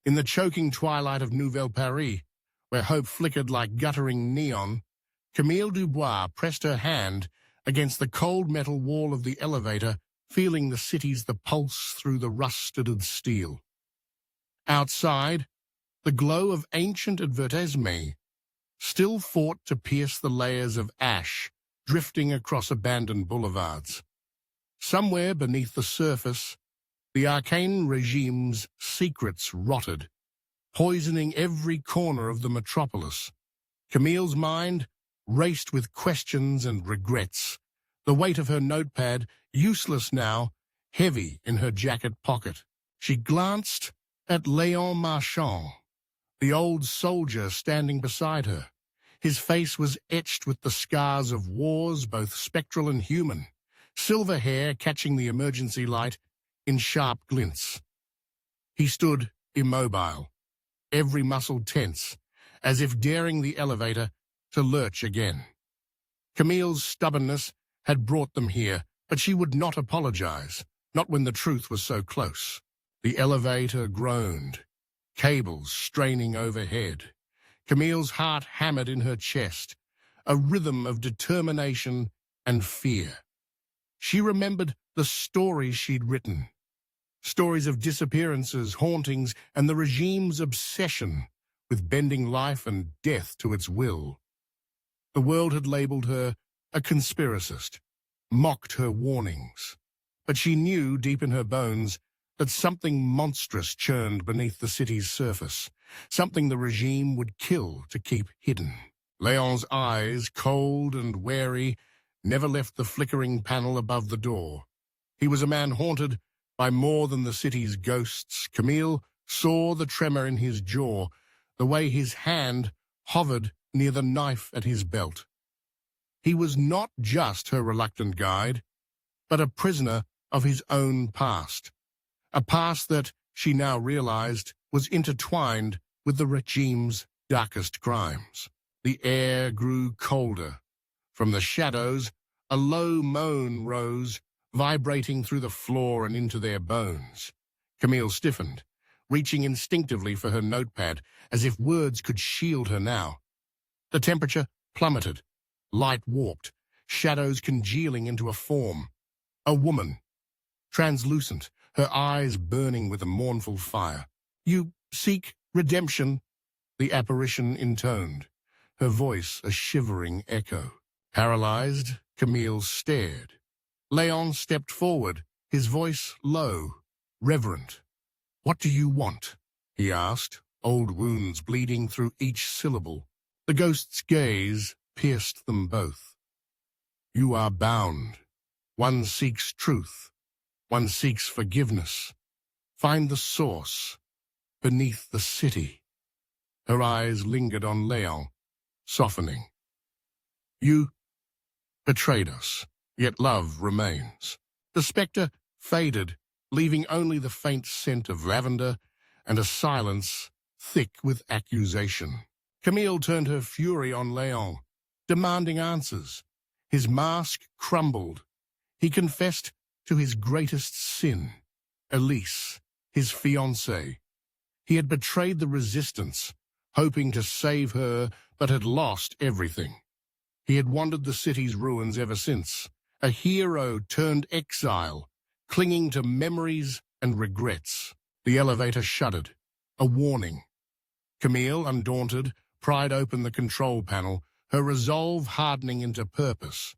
In the choking twilight of Nouvelle Paris, where hope flickered like guttering neon, Camille Dubois pressed her hand against the cold metal wall of the elevator, feeling the city's pulse through the rusted steel. Outside, the glow of ancient advertisements still fought to pierce the layers of ash drifting across abandoned boulevards. Somewhere beneath the surface, the arcane regime's secrets rotted, poisoning every corner of the metropolis. Camille's mind raced with questions and regrets, the weight of her notepad, useless now, heavy in her jacket pocket. She glanced at Léon Marchand, the old soldier standing beside her. His face was etched with the scars of wars, both spectral and human, silver hair catching the emergency light in sharp glints. He stood immobile, every muscle tense, as if daring the elevator to lurch again. Camille's stubbornness had brought them here, but she would not apologize, not when the truth was so close. The elevator groaned, cables straining overhead. Camille's heart hammered in her chest, a rhythm of determination and fear. She remembered the stories she'd written, stories of disappearances, hauntings, and the regime's obsession with bending life and death to its will. The world had labeled her a conspiracist, mocked her warnings, but she knew deep in her bones that something monstrous churned beneath the city's surface, something the regime would kill to keep hidden. Léon's eyes, cold and wary, never left the flickering panel above the door. He was a man haunted by more than the city's ghosts. Camille saw the tremor in his jaw, the way his hand hovered near the knife at his belt. He was not just her reluctant guide, but a prisoner of his own past. A past that, she now realized, was intertwined with the regime's darkest crimes. The air grew colder. From the shadows, a low moan rose, vibrating through the floor and into their bones. Camille stiffened, reaching instinctively for her notepad, as if words could shield her now. The temperature plummeted, light warped, shadows congealing into a form. A woman, translucent, her eyes burning with a mournful fire. "You seek redemption," the apparition intoned, her voice a shivering echo. Paralyzed, Camille stared. Léon stepped forward, his voice low, reverent. "What do you want?" he asked, old wounds bleeding through each syllable. The ghost's gaze pierced them both. "You are bound. One seeks truth. One seeks forgiveness. Find the source beneath the city." Her eyes lingered on Léon, softening. "You betrayed us, yet love remains." The spectre faded, leaving only the faint scent of lavender and a silence thick with accusation. Camille turned her fury on Léon, demanding answers. His mask crumbled. He confessed to his greatest sin, Elise, his fiancée. He had betrayed the resistance, hoping to save her, but had lost everything. He had wandered the city's ruins ever since, a hero turned exile, clinging to memories and regrets. The elevator shuddered, a warning. Camille, undaunted, pried open the control panel, her resolve hardening into purpose.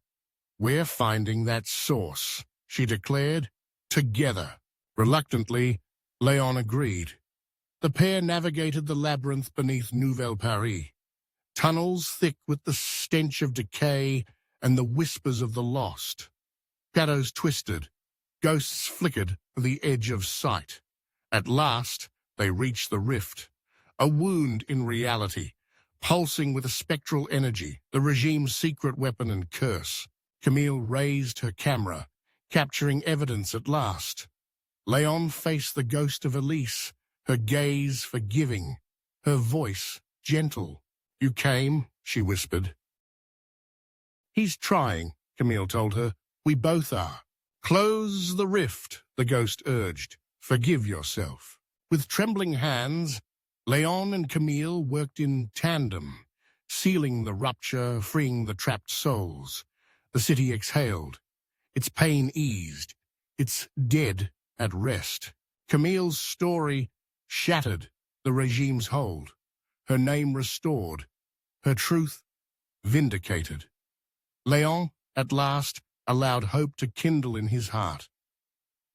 "We're finding that source," she declared, "together." Reluctantly, Léon agreed. The pair navigated the labyrinth beneath Nouvelle Paris, tunnels thick with the stench of decay and the whispers of the lost. Shadows twisted, ghosts flickered to the edge of sight. At last, they reached the rift, a wound in reality, pulsing with a spectral energy, the regime's secret weapon and curse. Camille raised her camera, capturing evidence at last. Léon faced the ghost of Elise, her gaze forgiving, her voice gentle. "You came," she whispered. "He's trying," Camille told her. "We both are." "Close the rift," the ghost urged. "Forgive yourself." With trembling hands, Leon and Camille worked in tandem, sealing the rupture, freeing the trapped souls. The city exhaled, its pain eased, its dead at rest. Camille's story shattered the regime's hold, her name restored, her truth vindicated. Leon, at last, allowed hope to kindle in his heart.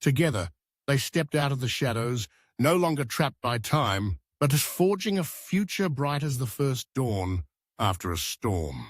Together, they stepped out of the shadows, no longer trapped by time, but as forging a future bright as the first dawn after a storm.